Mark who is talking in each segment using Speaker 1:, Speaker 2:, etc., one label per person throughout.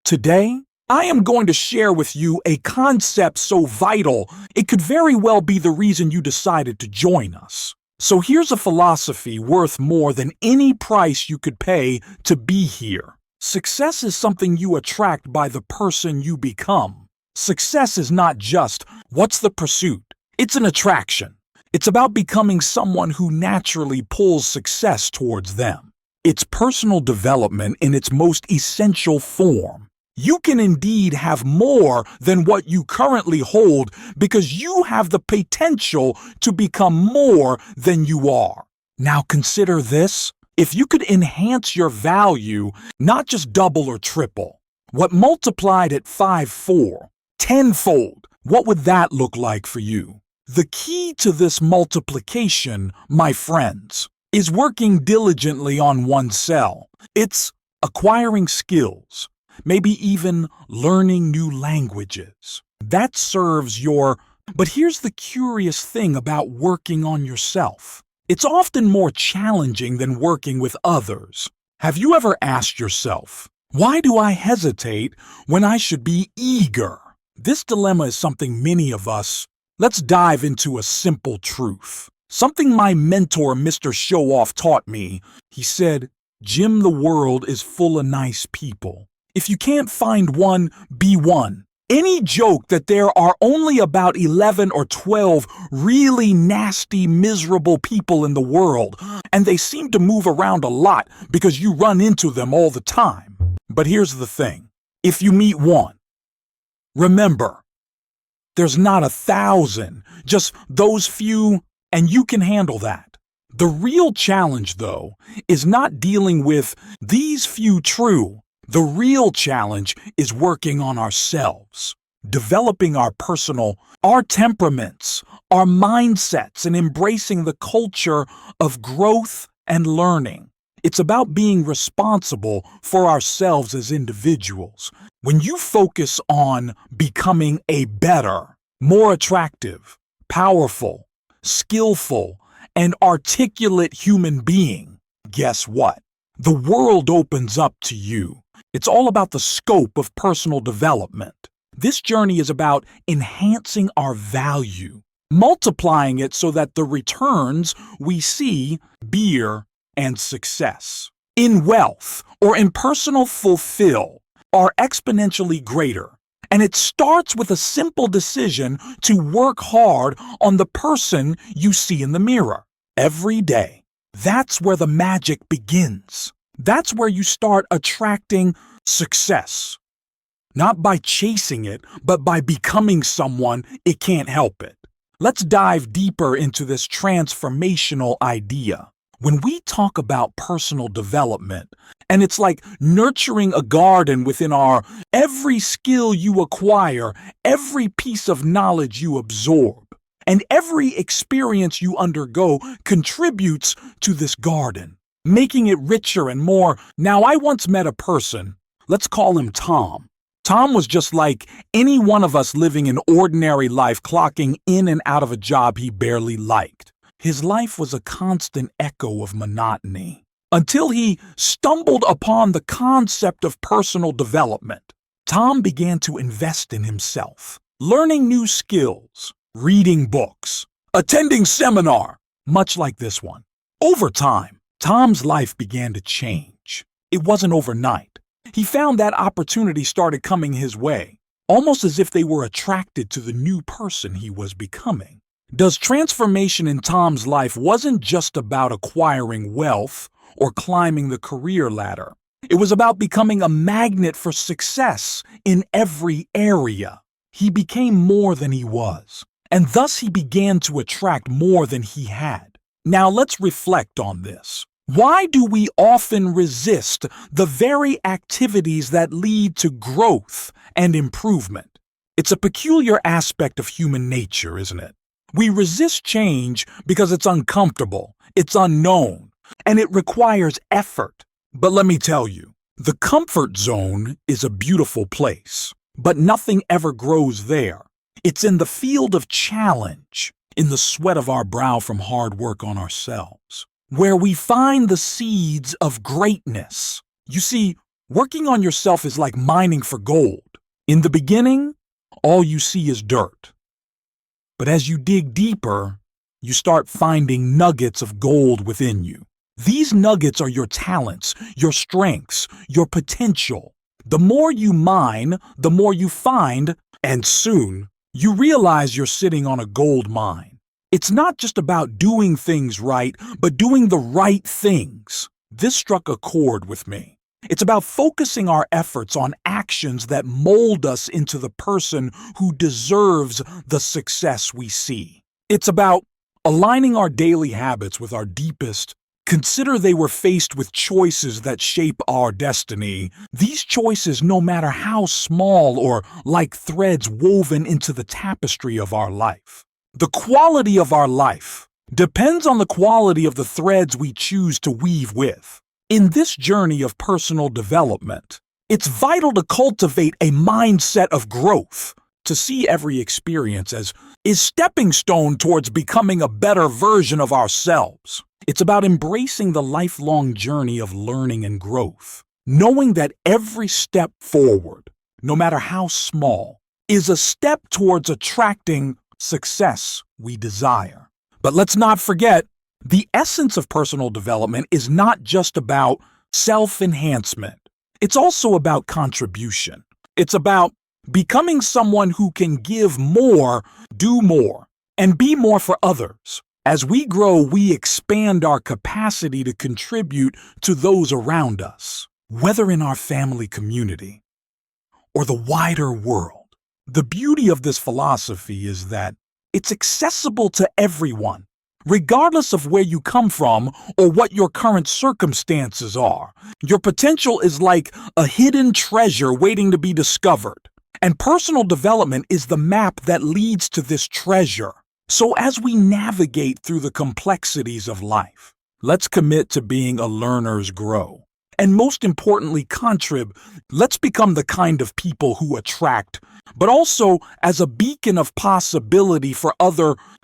Speaker 1: Today, I am going to share with you a concept so vital it could very well be the reason you decided to join us. So here's a philosophy worth more than any price you could pay to be here. Success is something you attract by the person you become. Success is not just what's the pursuit, it's an attraction. It's about becoming someone who naturally pulls success towards them. It's personal development in its most essential form. You can indeed have more than what you currently hold because you have the potential to become more than you are. Now consider this. If you could enhance your value, not just double or triple, what multiplied at 5-4, tenfold, what would that look like for you? The key to this multiplication, my friends, is working diligently on oneself. It's acquiring skills, maybe even learning new languages. That serves your... But here's the curious thing about working on yourself. It's often more challenging than working with others. Have you ever asked yourself, why do I hesitate when I should be eager? This dilemma is something many of us... Let's dive into a simple truth. Something my mentor, Mr. Show-Off, taught me. He said, Jim, the world is full of nice people. If you can't find one, be one. Any joke that there are only about 11 or 12 really nasty, miserable people in the world, and they seem to move around a lot because you run into them all the time. But here's the thing. If you meet one, remember, there's not 1,000, just those few, and you can handle that. The real challenge, though, is not dealing with these few true. The real challenge is working on ourselves, developing our temperaments, our mindsets, and embracing the culture of growth and learning. It's about being responsible for ourselves as individuals. When you focus on becoming a better, more attractive, powerful, skillful, and articulate human being, guess what? The world opens up to you. It's all about the scope of personal development. This journey is about enhancing our value, multiplying it so that the returns we see, beer, and success, in wealth or in personal fulfill, are exponentially greater. And it starts with a simple decision to work hard on the person you see in the mirror every day. That's where the magic begins. That's where you start attracting success. Not by chasing it, but by becoming someone it can't help it. Let's dive deeper into this transformational idea. When we talk about personal development, and it's like nurturing a garden within every skill you acquire, every piece of knowledge you absorb, and every experience you undergo contributes to this garden, making it richer and more. Now, I once met a person, let's call him Tom. Tom was just like any one of us living an ordinary life, clocking in and out of a job he barely liked. His life was a constant echo of monotony, until he stumbled upon the concept of personal development. Tom began to invest in himself, learning new skills, reading books, attending seminar, much like this one. Over time, Tom's life began to change. It wasn't overnight. He found that opportunity started coming his way, almost as if they were attracted to the new person he was becoming. Does transformation in Tom's life wasn't just about acquiring wealth or climbing the career ladder. It was about becoming a magnet for success in every area. He became more than he was, and thus he began to attract more than he had. Now let's reflect on this. Why do we often resist the very activities that lead to growth and improvement? It's a peculiar aspect of human nature, isn't it? We resist change because it's uncomfortable, it's unknown, and it requires effort. But let me tell you, the comfort zone is a beautiful place, but nothing ever grows there. It's in the field of challenge, in the sweat of our brow from hard work on ourselves, where we find the seeds of greatness. You see, Working on yourself is like mining for gold. In the beginning, all you see is dirt. But as you dig deeper, you start finding nuggets of gold within you. These nuggets are your talents, your strengths, your potential. The more you mine, the more you find, and soon, you realize you're sitting on a gold mine. It's not just about doing things right, but doing the right things. This struck a chord with me. It's about focusing our efforts on actions that mold us into the person who deserves the success we see. It's about aligning our daily habits with our deepest. Consider they were faced with choices that shape our destiny. These choices, no matter how small or like threads woven into the tapestry of our life. The quality of our life depends on the quality of the threads we choose to weave with. In this journey of personal development, it's vital to cultivate a mindset of growth, to see every experience as a stepping stone towards becoming a better version of ourselves. It's about embracing the lifelong journey of learning and growth, knowing that every step forward, no matter how small, is a step towards attracting success we desire. But let's not forget, the essence of personal development is not just about self-enhancement. It's also about contribution. It's about becoming someone who can give more, do more, and be more for others. As we grow, we expand our capacity to contribute to those around us, whether in our family community or the wider world. The beauty of this philosophy is that it's accessible to everyone, regardless of where you come from or what your current circumstances are. Your potential is like a hidden treasure waiting to be discovered. And personal development is the map that leads to this treasure. So as we navigate through the complexities of life, let's commit to being a learner's grow. And most importantly, let's become the kind of people who attract, but also as a beacon of possibility for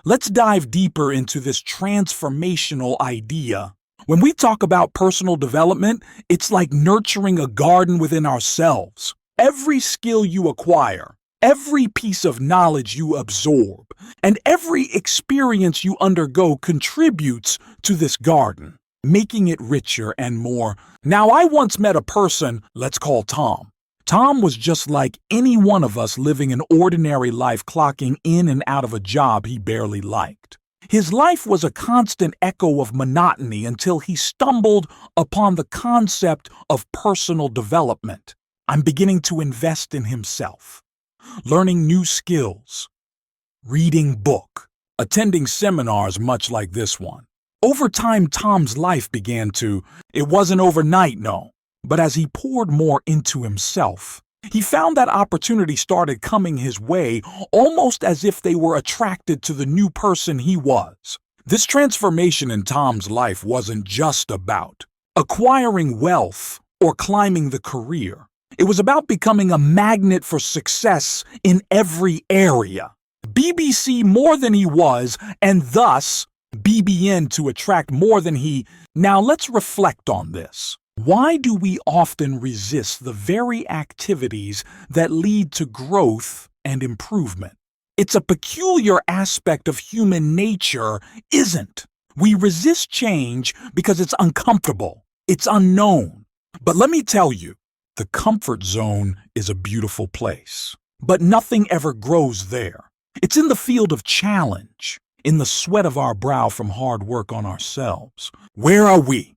Speaker 1: let's dive deeper into this transformational idea. When we talk about personal development, it's like nurturing a garden within ourselves. Every skill you acquire, every piece of knowledge you absorb, and every experience you undergo contributes to this garden, making it richer and more. Now, I once met a person, let's call Tom. Tom was just like any one of us living an ordinary life, clocking in and out of a job he barely liked. His life was a constant echo of monotony until he stumbled upon the concept of personal development. I'm beginning to invest in himself, learning new skills, reading book, attending seminars much like this one. Over time, Tom's life it wasn't overnight, no, but as he poured more into himself, he found that opportunity started coming his way almost as if they were attracted to the new person he was. This transformation in Tom's life wasn't just about acquiring wealth or climbing the career. It was about becoming a magnet for success in every area. BBC more than he was, and thus BBN to attract more than he. Now let's reflect on this. Why do we often resist the very activities that lead to growth and improvement? It's a peculiar aspect of human nature, isn't? We resist change because it's uncomfortable, it's unknown. But let me tell you, the comfort zone is a beautiful place, but nothing ever grows there. It's in the field of challenge, in the sweat of our brow from hard work on ourselves. Where are we?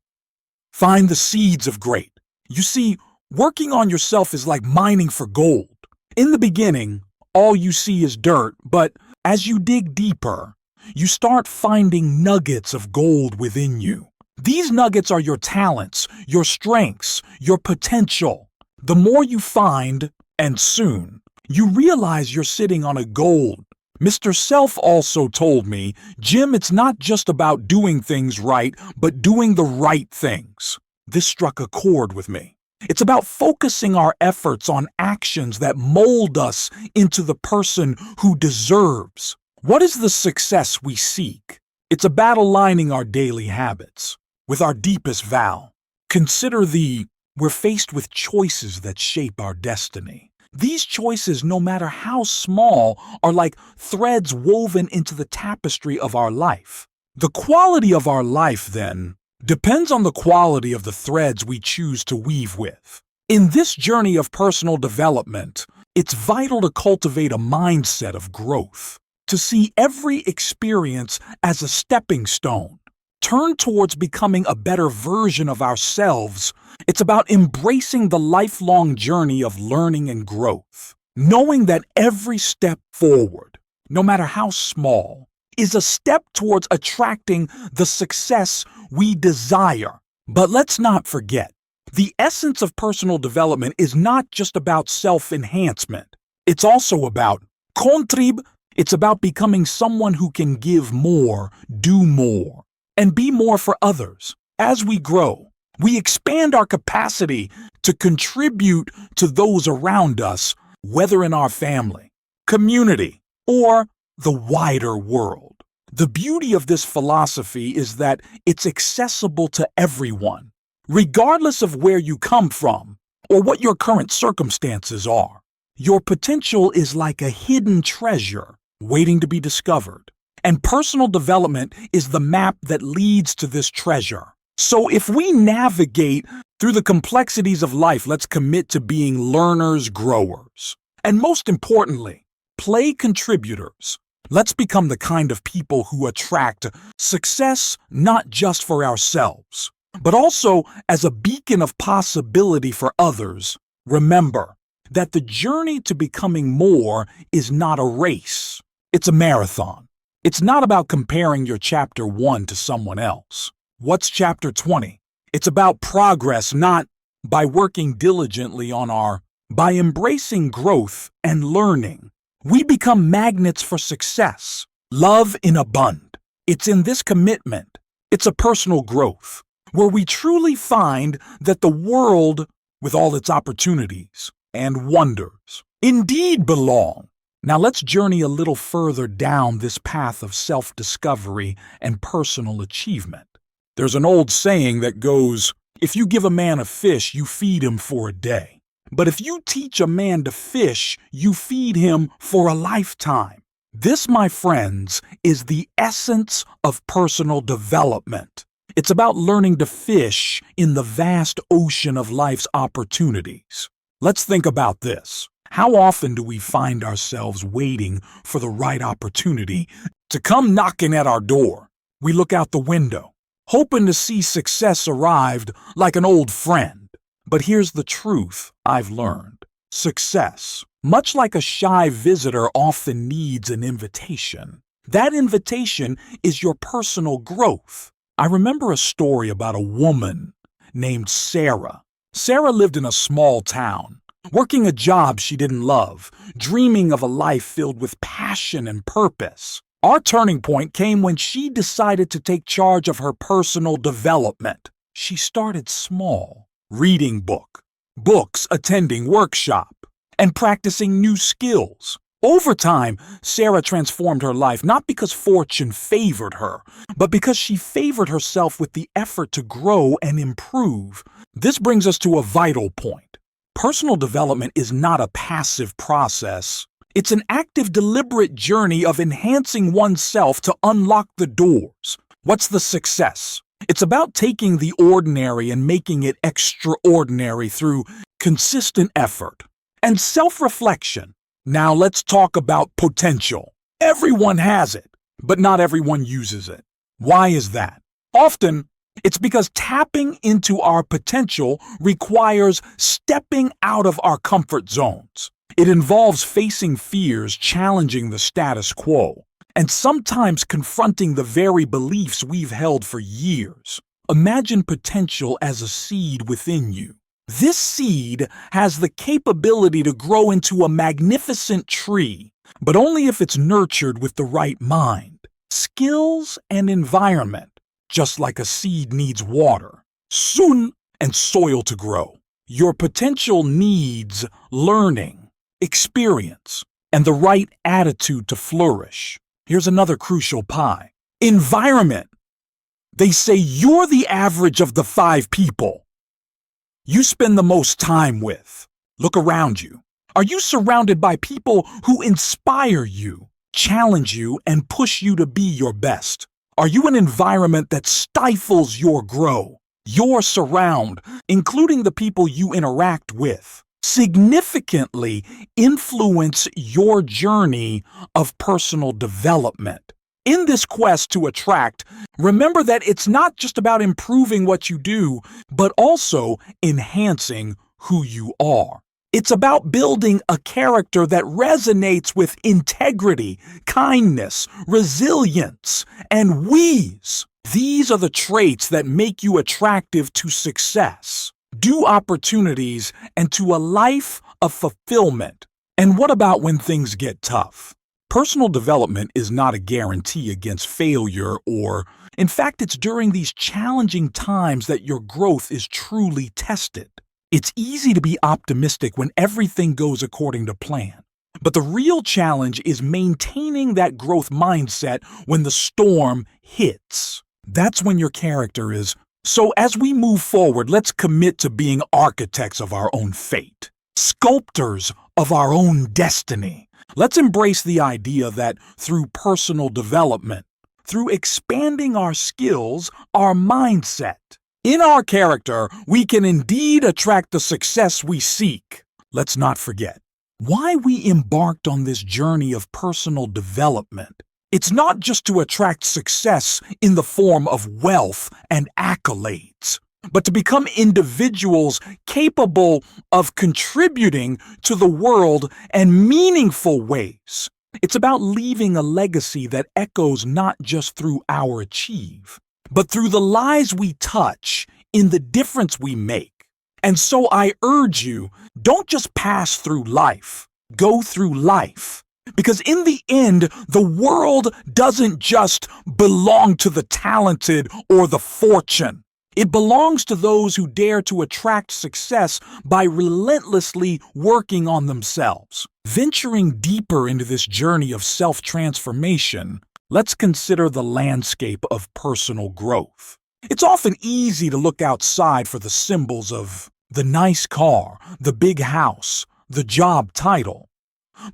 Speaker 1: Find the seeds of great. You see, working on yourself is like mining for gold. In the beginning, all you see is dirt, but as you dig deeper, you start finding nuggets of gold within you. These nuggets are your talents, your strengths, your potential. The more you find, and soon, you realize you're sitting on a gold. Mr. Self also told me, Jim, it's not just about doing things right, but doing the right things. This struck a chord with me. It's about focusing our efforts on actions that mold us into the person who deserves. What is the success we seek? It's about aligning our daily habits with our deepest vow. Consider the we're faced with choices that shape our destiny. These choices, no matter how small, are like threads woven into the tapestry of our life. The quality of our life, then, depends on the quality of the threads we choose to weave with. In this journey of personal development, it's vital to cultivate a mindset of growth, to see every experience as a stepping stone. Turn towards becoming a better version of ourselves. It's about embracing the lifelong journey of learning and growth, knowing that every step forward, no matter how small, is a step towards attracting the success we desire. But let's not forget, the essence of personal development is not just about self-enhancement. It's also about contrib. It's about becoming someone who can give more, do more, and be more for others. As we grow, we expand our capacity to contribute to those around us, whether in our family, community, or the wider world. The beauty of this philosophy is that it's accessible to everyone, regardless of where you come from or what your current circumstances are. Your potential is like a hidden treasure waiting to be discovered. And personal development is the map that leads to this treasure. So if we navigate through the complexities of life, let's commit to being learners, growers, and most importantly, play contributors. Let's become the kind of people who attract success not just for ourselves, but also as a beacon of possibility for others. Remember that the journey to becoming more is not a race. It's a marathon. It's not about comparing your chapter 1 to someone else. What's chapter 20? It's about progress, not by working diligently by embracing growth and learning. We become magnets for success. Love in abundance. It's in this commitment. It's a personal growth where we truly find that the world, with all its opportunities and wonders, indeed belong. Now let's journey a little further down this path of self-discovery and personal achievement. There's an old saying that goes, if you give a man a fish, you feed him for a day. But if you teach a man to fish, you feed him for a lifetime. This, my friends, is the essence of personal development. It's about learning to fish in the vast ocean of life's opportunities. Let's think about this. How often do we find ourselves waiting for the right opportunity to come knocking at our door? We look out the window, hoping to see success arrived like an old friend. But here's the truth I've learned. Success, much like a shy visitor, often needs an invitation. That invitation is your personal growth. I remember a story about a woman named Sarah. Sarah lived in a small town, working a job she didn't love, dreaming of a life filled with passion and purpose. Our turning point came when she decided to take charge of her personal development. She started small, reading books, attending workshop, and practicing new skills. Over time, Sarah transformed her life not because fortune favored her, but because she favored herself with the effort to grow and improve. This brings us to a vital point. Personal development is not a passive process. It's an active, deliberate journey of enhancing oneself to unlock the doors. What's the success? It's about taking the ordinary and making it extraordinary through consistent effort and self-reflection. Now let's talk about potential. Everyone has it, but not everyone uses it. Why is that? Often, it's because tapping into our potential requires stepping out of our comfort zones. It involves facing fears, challenging the status quo, and sometimes confronting the very beliefs we've held for years. Imagine potential as a seed within you. This seed has the capability to grow into a magnificent tree, but only if it's nurtured with the right mind, skills, and environment. Just like a seed needs water, sun, and soil to grow. Your potential needs learning, experience, and the right attitude to flourish. Here's another crucial pie. Environment. They say you're the average of the 5 people you spend the most time with? Look around you. Are you surrounded by people who inspire you, challenge you, and push you to be your best? Are you an environment that stifles your growth? Your surround, including the people you interact with, significantly influence your journey of personal development. In this quest to attract, remember that it's not just about improving what you do, but also enhancing who you are. It's about building a character that resonates with integrity, kindness, resilience, and wheeze. These are the traits that make you attractive to success, to opportunities, and to a life of fulfillment. And what about when things get tough? Personal development is not a guarantee against failure in fact, it's during these challenging times that your growth is truly tested. It's easy to be optimistic when everything goes according to plan. But the real challenge is maintaining that growth mindset when the storm hits. That's when your character is. So as we move forward, let's commit to being architects of our own fate, sculptors of our own destiny. Let's embrace the idea that through personal development, through expanding our skills, our mindset, in our character, we can indeed attract the success we seek. Let's not forget why we embarked on this journey of personal development. It's not just to attract success in the form of wealth and accolades, but to become individuals capable of contributing to the world in meaningful ways. It's about leaving a legacy that echoes not just through our achieve, but through the lives we touch, in the difference we make. And so I urge you, don't just pass through life, go through life. Because in the end, the world doesn't just belong to the talented or the fortunate. It belongs to those who dare to attract success by relentlessly working on themselves. Venturing deeper into this journey of self-transformation, let's consider the landscape of personal growth. It's often easy to look outside for the symbols of the nice car, the big house, the job title.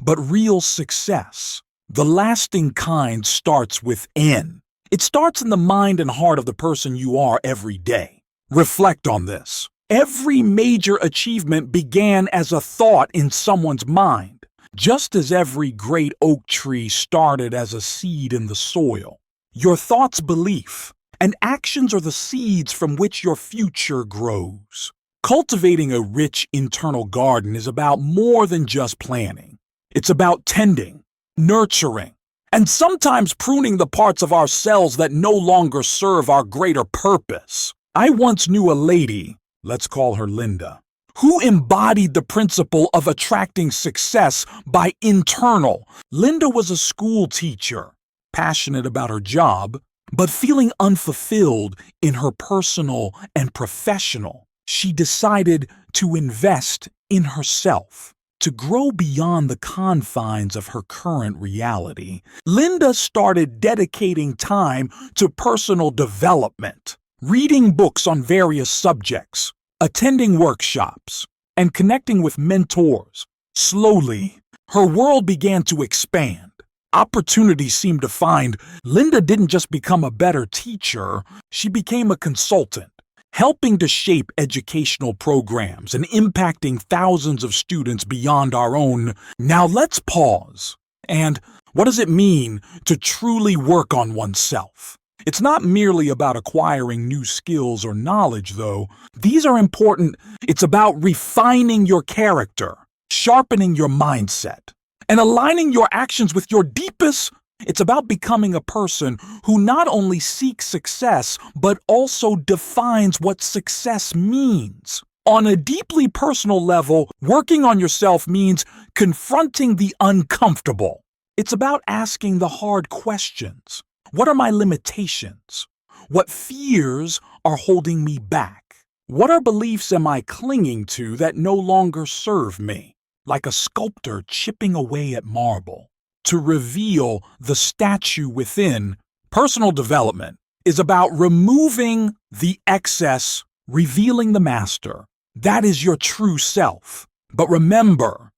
Speaker 1: But real success, the lasting kind, starts within. It starts in the mind and heart of the person you are every day. Reflect on this. Every major achievement began as a thought in someone's mind, just as every great oak tree started as a seed in the soil. Your thoughts, belief, and actions are the seeds from which your future grows. Cultivating a rich internal garden is about more than just planting. It's about tending, nurturing, and sometimes pruning the parts of ourselves that no longer serve our greater purpose. I once knew a lady, let's call her Linda, who embodied the principle of attracting success by internal. Linda was a school teacher, passionate about her job, but feeling unfulfilled in her personal and professional. She decided to invest in herself, to grow beyond the confines of her current reality. Linda started dedicating time to personal development, reading books on various subjects, attending workshops, and connecting with mentors. Slowly, her world began to expand. Opportunities seemed to find. Linda didn't just become a better teacher, she became a consultant, helping to shape educational programs and impacting thousands of students beyond our own. Now let's pause. And what does it mean to truly work on oneself? It's not merely about acquiring new skills or knowledge, though. These are important. It's about refining your character, sharpening your mindset, and aligning your actions with your deepest. It's about becoming a person who not only seeks success, but also defines what success means. On a deeply personal level, working on yourself means confronting the uncomfortable. It's about asking the hard questions. What are my limitations? What fears are holding me back? What are beliefs am I clinging to that no longer serve me? Like a sculptor chipping away at marble. To reveal the statue within, personal development is about removing the excess, revealing the master. That is your true self. But remember,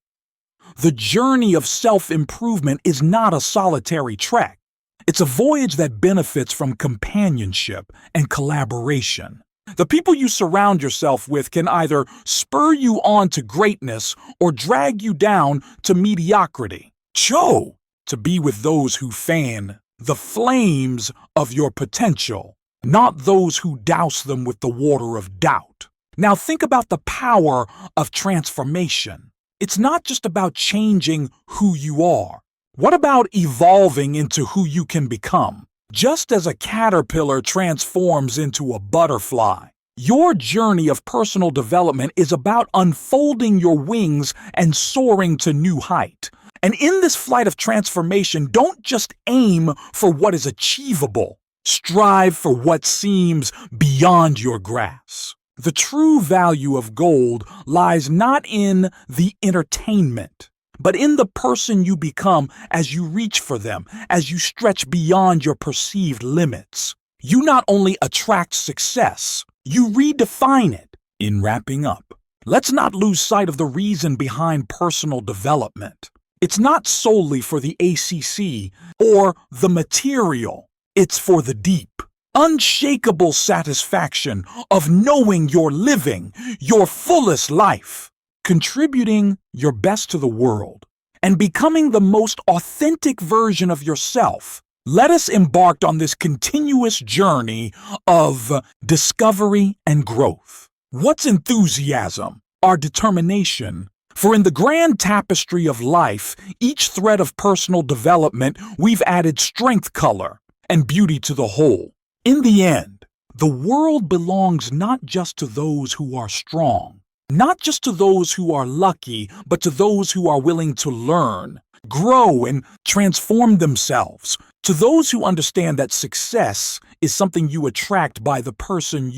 Speaker 1: the journey of self-improvement is not a solitary trek. It's a voyage that benefits from companionship and collaboration. The people you surround yourself with can either spur you on to greatness or drag you down to mediocrity. Choose to be with those who fan the flames of your potential, not those who douse them with the water of doubt. Now think about the power of transformation. It's not just about changing who you are. What about evolving into who you can become? Just as a caterpillar transforms into a butterfly, your journey of personal development is about unfolding your wings and soaring to new height. And in this flight of transformation, don't just aim for what is achievable. Strive for what seems beyond your grasp. The true value of gold lies not in the entertainment, but in the person you become as you reach for them, as you stretch beyond your perceived limits. You not only attract success, you redefine it. In wrapping up, let's not lose sight of the reason behind personal development. It's not solely for the ACC or the material. It's for the deep, unshakable satisfaction of knowing you're living your fullest life, contributing your best to the world, and becoming the most authentic version of yourself. Let us embark on this continuous journey of discovery and growth. What's enthusiasm? Our determination. For in the grand tapestry of life, each thread of personal development, we've added strength, color, and beauty to the whole. In the end, the world belongs not just to those who are strong, not just to those who are lucky, but to those who are willing to learn, grow, and transform themselves. To those who understand that success is something you attract by the person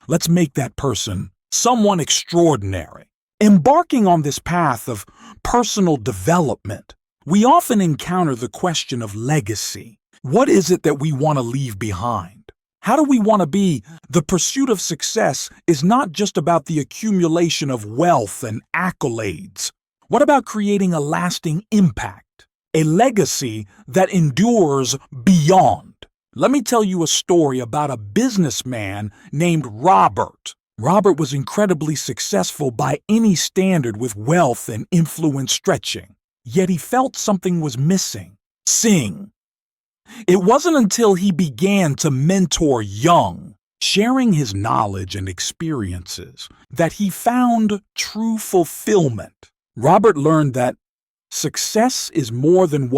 Speaker 1: let's make that person someone extraordinary. Embarking on this path of personal development, we often encounter the question of legacy. What is it that we want to leave behind? How do we want to be? The pursuit of success is not just about the accumulation of wealth and accolades. What about creating a lasting impact? A legacy that endures beyond. Let me tell you a story about a businessman named Robert. Robert was incredibly successful by any standard with wealth and influence stretching. Yet he felt something was missing. Sing. It wasn't until he began to mentor young, sharing his knowledge and experiences, that he found true fulfillment. Robert learned that success is more than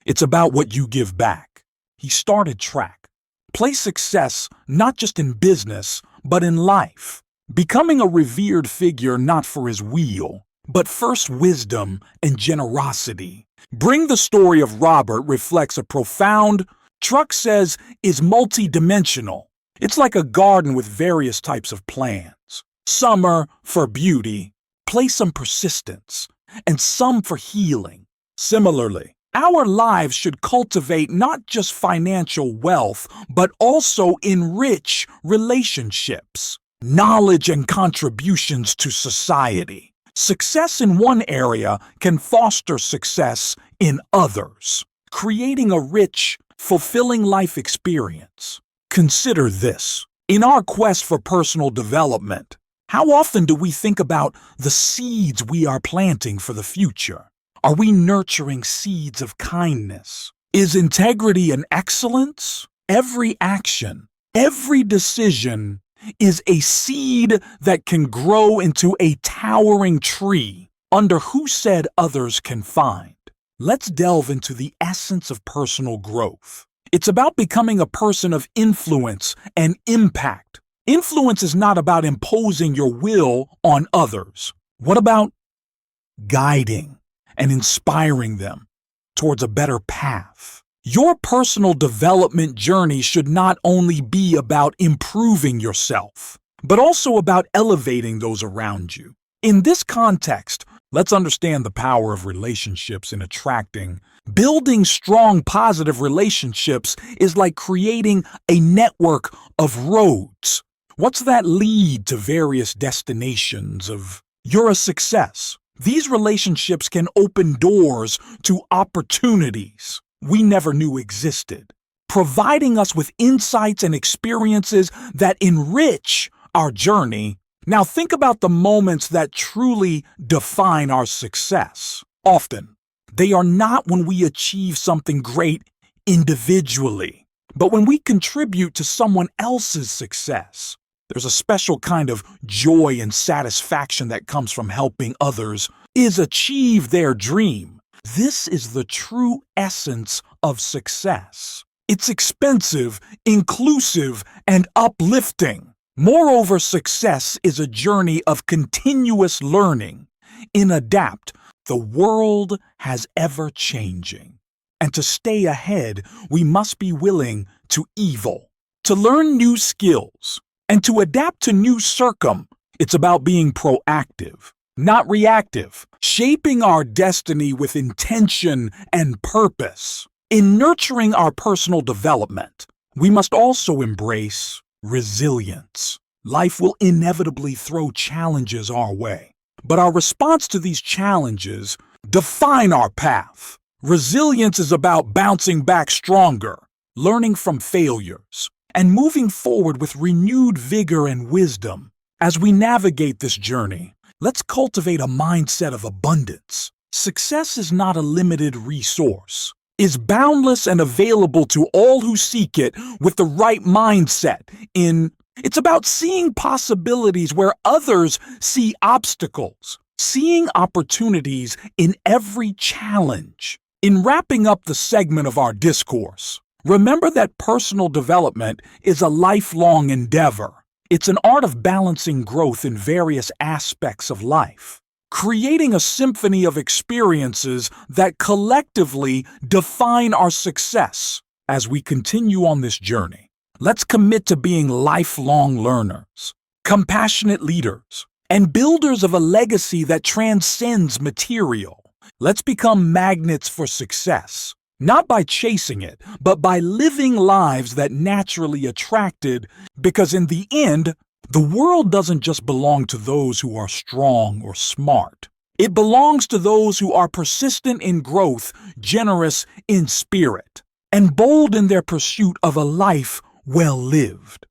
Speaker 1: it's about what you give back. He started track. Place success not just in business, but in life. Becoming a revered figure not for his wheel, but first wisdom and generosity. Bring the story of Robert reflects a profound, Truck says, is multi-dimensional. It's like a garden with various types of plants. Some are for beauty, place some persistence, and some for healing. Similarly, our lives should cultivate not just financial wealth, but also enrich relationships, knowledge, and contributions to society. Success in one area can foster success in others, creating a rich, fulfilling life experience. Consider this. In our quest for personal development, how often do we think about the seeds we are planting for the future? Are we nurturing seeds of kindness? Is integrity and excellence? Every action, every decision is a seed that can grow into a towering tree under who said others can find. Let's delve into the essence of personal growth. It's about becoming a person of influence and impact. Influence is not about imposing your will on others. What about guiding and inspiring them towards a better path? Your personal development journey should not only be about improving yourself, but also about elevating those around you. In this context, let's understand the power of relationships in attracting. Building strong, positive relationships is like creating a network of roads. What's that lead to various destinations of you're a success? These relationships can open doors to opportunities we never knew existed, providing us with insights and experiences that enrich our journey. Now think about the moments that truly define our success. Often, they are not when we achieve something great individually, but when we contribute to someone else's success. There's a special kind of joy and satisfaction that comes from helping others achieve their dream. This is the true essence of success. It's expensive, inclusive, and uplifting. Moreover, success is a journey of continuous learning. In Adapt, the world has ever-changing. And to stay ahead, we must be willing to evil, to learn new skills, and to adapt to new circum. It's about being proactive, not reactive, shaping our destiny with intention and purpose. In nurturing our personal development, we must also embrace resilience. Life will inevitably throw challenges our way, but our response to these challenges define our path. Resilience is about bouncing back stronger, learning from failures, and moving forward with renewed vigor and wisdom. As we navigate this journey, let's cultivate a mindset of abundance. Success is not a limited resource. It's boundless and available to all who seek it with the right mindset. It's about seeing possibilities where others see obstacles, seeing opportunities in every challenge. In wrapping up the segment of our discourse, remember that personal development is a lifelong endeavor. It's an art of balancing growth in various aspects of life, creating a symphony of experiences that collectively define our success. As we continue on this journey, let's commit to being lifelong learners, compassionate leaders, and builders of a legacy that transcends material. Let's become magnets for success, not by chasing it, but by living lives that naturally attract it, because in the end, the world doesn't just belong to those who are strong or smart. It belongs to those who are persistent in growth, generous in spirit, and bold in their pursuit of a life well lived.